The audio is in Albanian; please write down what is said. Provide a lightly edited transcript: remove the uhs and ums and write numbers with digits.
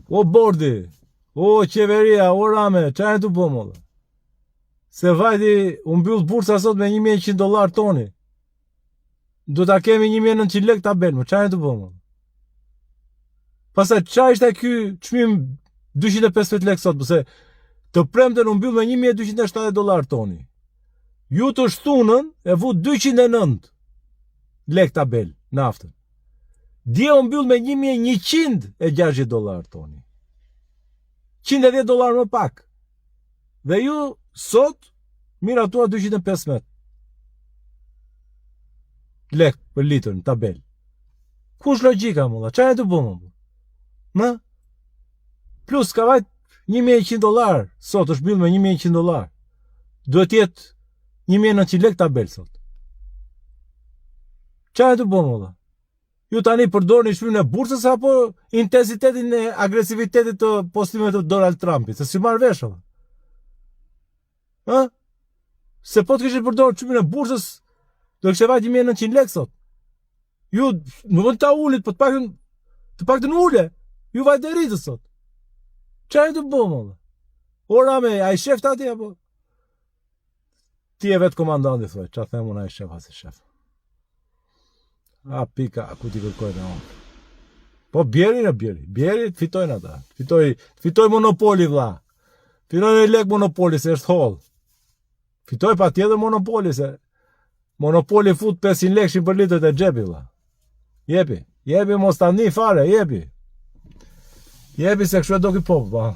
O bordi, o qeveria, o rame, qa e të po më? Se vajti, unë mbyll bursa sot me $1.100 toni. Do ta kemi 1.900 lek tabel, më qa e të po më? Pastaj qa ishte ky çmim 250 lek sot, pëse të premten unë mbyll me $1.270 toni. Ju të shtunën e vu 209 lek tabel naftën. Dje unë mbyll me $1.160 toni. $110 më pak. Dhe ju sot miratua 215 lek për litrën tabel. Kush logjika më dha? Qa e të bëmë? Më? Plus ka vajt $1.100 sot është mbyll me $1.100. Duhet jetë 1.900 lek tabel sot. Qa e të bëmë dha? Ju tani përdorni shpyrin e bursës apo intensitetin e agresivitetit të postimeve të Donald Trumpit? Se si marrë vesh edhe. Ha? Se po të kishit përdorur shpyrin e bursës, do kishte vajt 1.900 lek sot. Ju nuk mund ta ulit, po të paktën ule. Ju vajt e rritës sot. Qa e të bëmë edhe? Ora me, a i shef të ati apo? Ti e vetë komandanti, thuaj, qa them unë a i shef, as i shef. A pika, ku ti kërkojnë e onë. Po bjeri në bjeri. Bjeri të fitojnë ata. Fitoj monopoli vla. Fitoj lek monopoli se është hol. Fitoj pa tjetër monopoli se monopoli fut 500 lekshin për litët e gjepi vla. Jepi mos ta një fare, jepi se kështu e do ki popë.